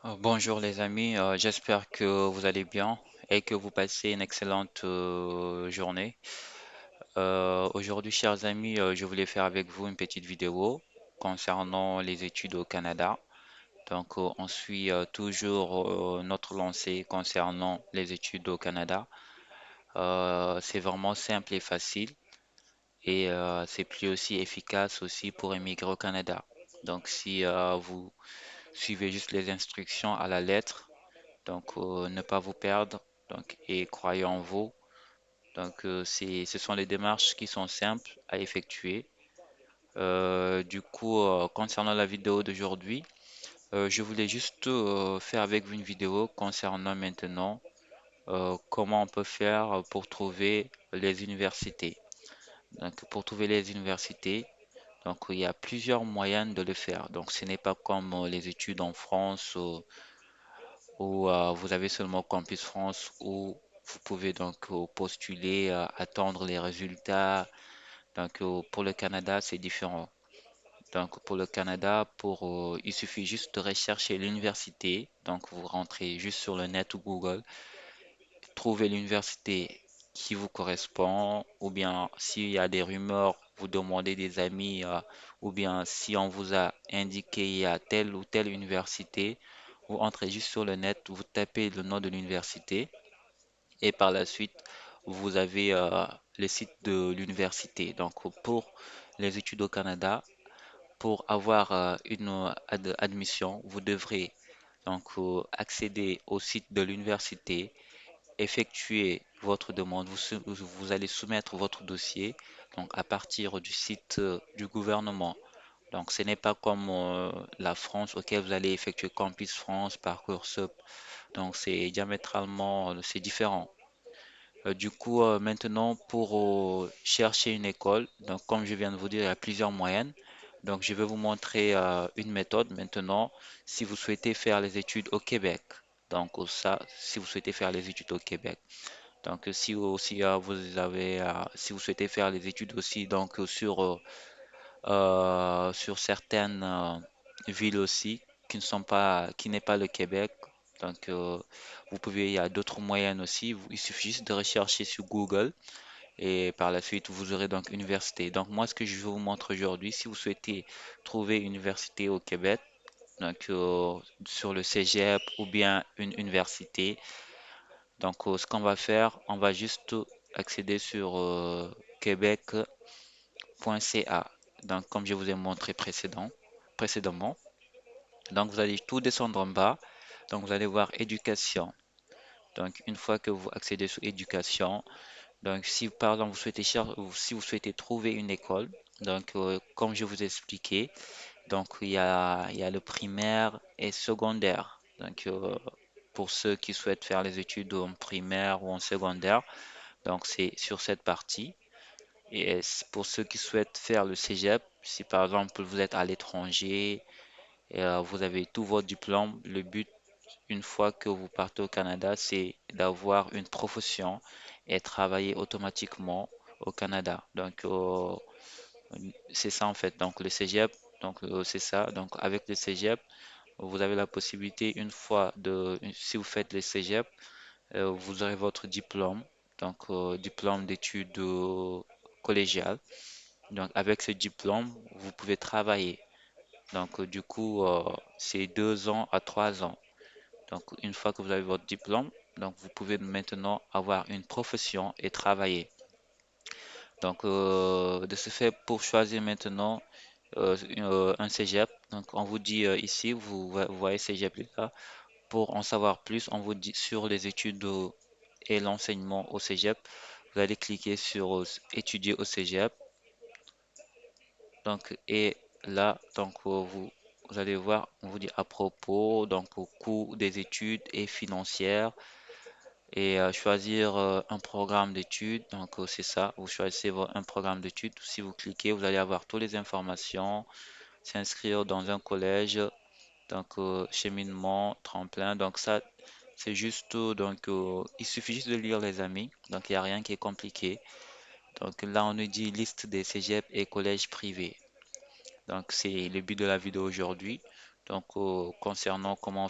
Bonjour les amis, j'espère que vous allez bien et que vous passez une excellente journée. Aujourd'hui, chers amis, je voulais faire avec vous une petite vidéo concernant les études au Canada. Donc, on suit toujours notre lancée concernant les études au Canada. C'est vraiment simple et facile et c'est plus aussi efficace aussi pour émigrer au Canada. Donc, si vous suivez juste les instructions à la lettre, donc, ne pas vous perdre. Donc, et croyez en vous. Donc, ce sont les démarches qui sont simples à effectuer. Du coup, concernant la vidéo d'aujourd'hui, je voulais juste faire avec vous une vidéo concernant maintenant comment on peut faire pour trouver les universités. Donc, pour trouver les universités, donc il y a plusieurs moyens de le faire. Donc, ce n'est pas comme les études en France où vous avez seulement Campus France où vous pouvez donc postuler, attendre les résultats. Donc pour le Canada, c'est différent. Donc pour le Canada, il suffit juste de rechercher l'université. Donc vous rentrez juste sur le net ou Google, trouvez l'université qui vous correspond, ou bien s'il y a des rumeurs, vous demandez des amis, ou bien si on vous a indiqué il y a telle ou telle université, vous entrez juste sur le net, vous tapez le nom de l'université et par la suite, vous avez le site de l'université. Donc pour les études au Canada, pour avoir une admission, vous devrez donc accéder au site de l'université, effectuer votre demande, vous allez soumettre votre dossier donc à partir du site du gouvernement. Donc ce n'est pas comme la France auquel vous allez effectuer Campus France, Parcoursup. Donc c'est différent. Du coup, maintenant pour chercher une école, donc comme je viens de vous dire, il y a plusieurs moyens. Donc je vais vous montrer une méthode maintenant si vous souhaitez faire les études au Québec. Donc ça, si vous souhaitez faire les études au Québec. Donc, si aussi si vous souhaitez faire les études aussi, donc sur certaines villes aussi qui n'est pas le Québec, donc il y a d'autres moyens aussi. Il suffit juste de rechercher sur Google et par la suite vous aurez donc université. Donc moi, ce que je vais vous montrer aujourd'hui, si vous souhaitez trouver une université au Québec, donc sur le Cégep ou bien une université. Donc, ce qu'on va faire, on va juste accéder sur québec.ca. Donc, comme je vous ai montré précédemment. Donc, vous allez tout descendre en bas. Donc, vous allez voir éducation. Donc, une fois que vous accédez sur éducation, donc si par exemple ou si vous souhaitez trouver une école, donc comme je vous ai expliqué, donc il y a le primaire et secondaire. Donc, pour ceux qui souhaitent faire les études en primaire ou en secondaire, donc c'est sur cette partie. Et pour ceux qui souhaitent faire le cégep, si par exemple vous êtes à l'étranger et vous avez tous vos diplômes, le but une fois que vous partez au Canada, c'est d'avoir une profession et travailler automatiquement au Canada. Donc c'est ça en fait. Donc le cégep, donc c'est ça. Donc avec le cégep, vous avez la possibilité si vous faites le cégep, vous aurez votre diplôme, donc diplôme d'études collégiales. Donc avec ce diplôme, vous pouvez travailler. Donc du coup, c'est 2 ans à 3 ans. Donc une fois que vous avez votre diplôme, donc vous pouvez maintenant avoir une profession et travailler. Donc de ce fait, pour choisir maintenant un cégep, donc on vous dit ici, vous voyez cégep là. Pour en savoir plus, on vous dit sur les études et l'enseignement au cégep. Vous allez cliquer sur étudier au cégep. Donc, et là, donc, vous allez voir, on vous dit à propos, donc au coût des études et financières et choisir un programme d'études. Donc, c'est ça, vous choisissez un programme d'études. Si vous cliquez, vous allez avoir toutes les informations, s'inscrire dans un collège, donc cheminement, tremplin. Donc, ça, c'est juste, il suffit juste de lire les amis. Donc, il n'y a rien qui est compliqué. Donc, là, on nous dit liste des cégeps et collèges privés. Donc, c'est le but de la vidéo aujourd'hui. Donc, concernant comment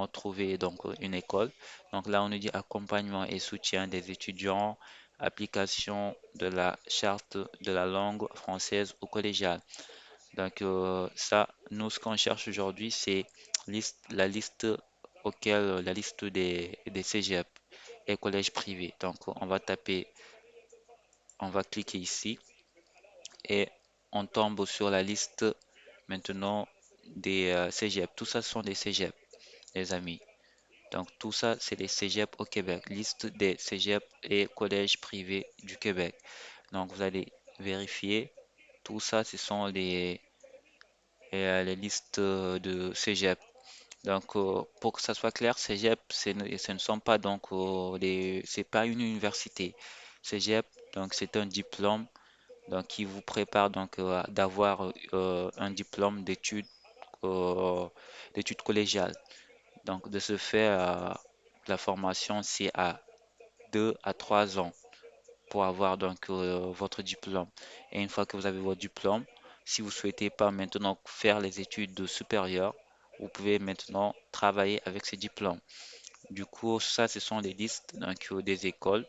trouver donc une école. Donc là, on nous dit accompagnement et soutien des étudiants, application de la charte de la langue française au collégial. Donc ça, nous, ce qu'on cherche aujourd'hui, c'est la liste la liste des cégep et collèges privés. Donc on va cliquer ici et on tombe sur la liste maintenant des cégep. Tout ça ce sont des cégep, les amis. Donc tout ça, c'est les cégeps au Québec, liste des cégeps et collèges privés du Québec. Donc vous allez vérifier. Tout ça, ce sont les listes de cégep. Donc pour que ça soit clair, cégep, ce ne sont pas donc c'est pas une université. Cégep, donc c'est un diplôme donc qui vous prépare donc d'avoir un diplôme d'études collégiales. Donc de ce fait, la formation c'est à 2 à 3 ans pour avoir donc votre diplôme. Et une fois que vous avez votre diplôme, si vous souhaitez pas maintenant faire les études supérieures, vous pouvez maintenant travailler avec ces diplômes. Du coup, ça, ce sont les listes donc, des écoles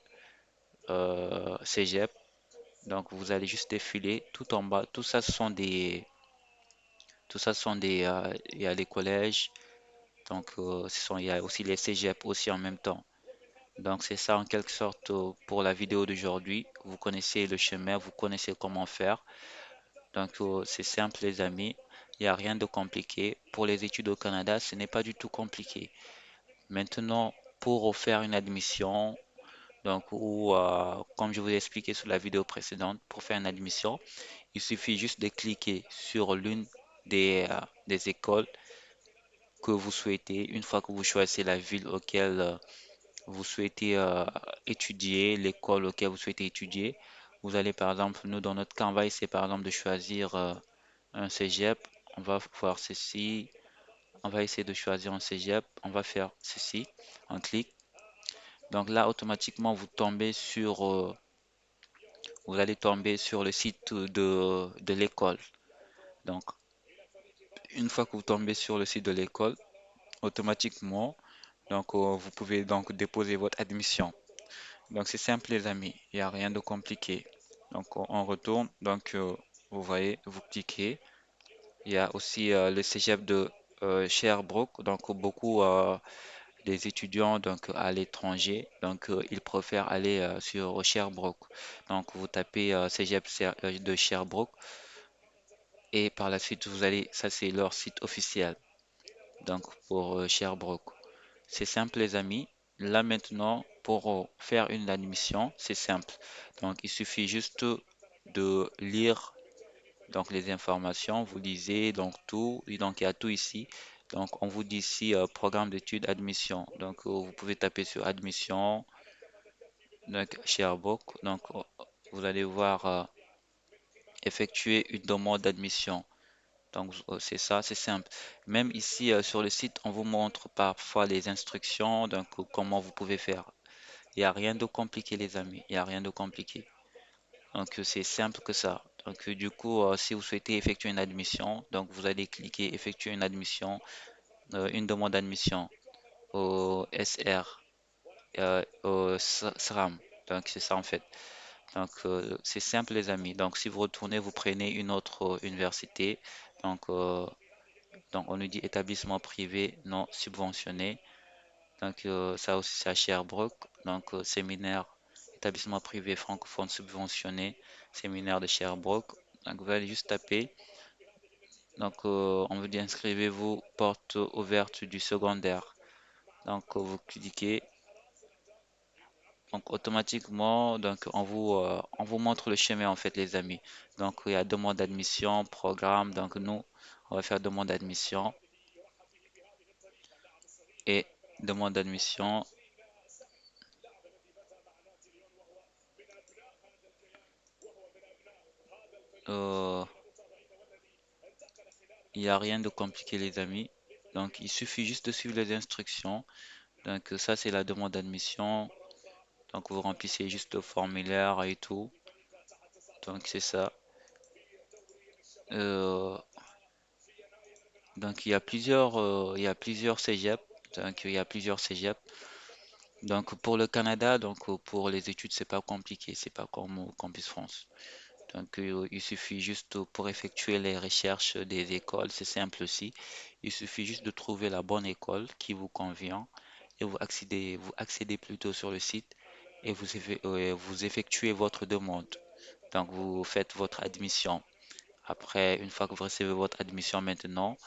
Cégep. Donc, vous allez juste défiler tout en bas. Tout ça sont il y a les collèges. Donc, il y a aussi les Cégep aussi en même temps. Donc, c'est ça en quelque sorte pour la vidéo d'aujourd'hui. Vous connaissez le chemin, vous connaissez comment faire. Donc, c'est simple, les amis. Il n'y a rien de compliqué. Pour les études au Canada, ce n'est pas du tout compliqué. Maintenant, pour faire une admission, donc, ou comme je vous ai expliqué sur la vidéo précédente, pour faire une admission, il suffit juste de cliquer sur l'une des écoles que vous souhaitez. Une fois que vous choisissez la ville auquel vous souhaitez étudier, l'école auquel vous souhaitez étudier, vous allez par exemple, nous dans notre cas, on va essayer par exemple de choisir un cégep. On va voir ceci. On va essayer de choisir un cégep. On va faire ceci. On clique. Donc là, automatiquement, vous allez tomber sur le site de l'école. Donc, une fois que vous tombez sur le site de l'école, automatiquement, donc, vous pouvez donc déposer votre admission. Donc, c'est simple, les amis. Il n'y a rien de compliqué. Donc, on retourne. Donc, vous voyez, vous cliquez. Il y a aussi le cégep de Sherbrooke. Donc, beaucoup des étudiants donc à l'étranger, donc ils préfèrent aller sur Sherbrooke. Donc, vous tapez de Sherbrooke et par la suite, ça c'est leur site officiel. Donc, pour Sherbrooke. C'est simple, les amis. Là maintenant, pour faire une admission, c'est simple. Donc, il suffit juste de lire donc les informations. Vous lisez donc tout. Et donc, il y a tout ici. Donc, on vous dit ici programme d'études admission. Donc, vous pouvez taper sur admission. Donc, Sherbrooke. Donc, vous allez voir effectuer une demande d'admission. Donc, c'est ça, c'est simple. Même ici sur le site, on vous montre parfois les instructions, donc comment vous pouvez faire. Il n'y a rien de compliqué, les amis. Il n'y a rien de compliqué. Donc, c'est simple que ça. Donc, du coup, si vous souhaitez effectuer une admission, donc vous allez cliquer effectuer une admission, une demande d'admission au SR, au SRAM. Donc, c'est ça en fait. Donc, c'est simple, les amis. Donc, si vous retournez, vous prenez une autre université. Donc, donc, on nous dit établissement privé non subventionné. Donc, ça aussi, c'est à Sherbrooke. Donc, séminaire, établissement privé francophone subventionné, séminaire de Sherbrooke. Donc, vous allez juste taper. Donc, on vous dit inscrivez-vous, porte ouverte du secondaire. Donc, vous cliquez. Donc, automatiquement, donc, on vous montre le chemin, en fait, les amis. Donc, il y a demande d'admission, programme. Donc, nous, on va faire demande d'admission et demande d'admission. Euh, il n'y a rien de compliqué, les amis. Donc, il suffit juste de suivre les instructions. Donc, ça, c'est la demande d'admission. Donc, vous remplissez juste le formulaire et tout. Donc, c'est ça. Euh, Donc il y a plusieurs cégeps. Donc il y a plusieurs cégeps. Donc pour le Canada, pour les études, c'est pas compliqué, c'est pas comme au Campus France. Donc il suffit juste pour effectuer les recherches des écoles, c'est simple aussi. Il suffit juste de trouver la bonne école qui vous convient et vous accédez plutôt sur le site et vous effectuez votre demande. Donc vous faites votre admission. Après, une fois que vous recevez votre admission maintenant,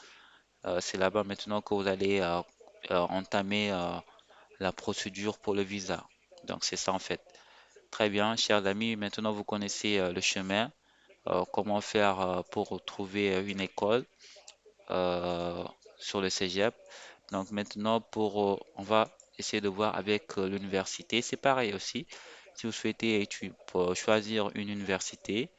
c'est là-bas maintenant que vous allez entamer la procédure pour le visa. Donc c'est ça en fait. Très bien, chers amis, maintenant vous connaissez le chemin, comment faire pour trouver une école euh, sur le cégep. Donc maintenant on va essayer de voir avec l'université. C'est pareil aussi. Si vous souhaitez pour choisir une université,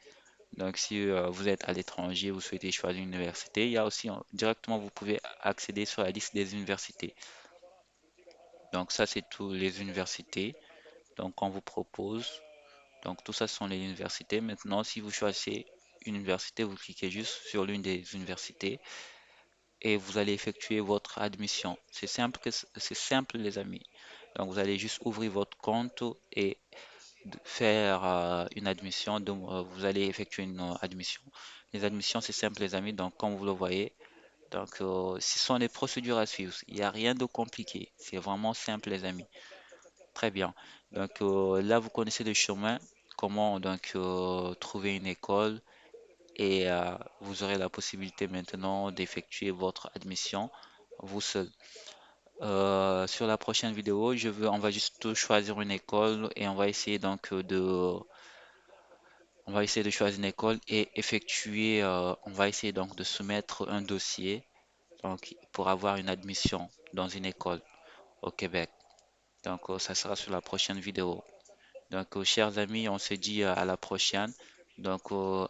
donc si vous êtes à l'étranger, vous souhaitez choisir une université, il y a aussi directement vous pouvez accéder sur la liste des universités. Donc ça c'est tous les universités. Donc on vous propose. Donc tout ça ce sont les universités. Maintenant, si vous choisissez une université, vous cliquez juste sur l'une des universités et vous allez effectuer votre admission. C'est simple les amis. Donc vous allez juste ouvrir votre compte et faire une admission. Donc vous allez effectuer une admission. Les admissions c'est simple les amis. Donc comme vous le voyez, ce sont des procédures à suivre. Il n'y a rien de compliqué. C'est vraiment simple les amis. Très bien. Donc là, vous connaissez le chemin, comment trouver une école et vous aurez la possibilité maintenant d'effectuer votre admission vous seul. Sur la prochaine vidéo, on va juste choisir une école et on va essayer de choisir une école et on va essayer donc de soumettre un dossier donc pour avoir une admission dans une école au Québec. Donc ça sera sur la prochaine vidéo. Donc, chers amis, on se dit à la prochaine. Donc,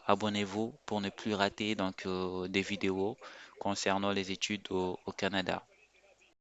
abonnez-vous pour ne plus rater des vidéos concernant les études au Canada.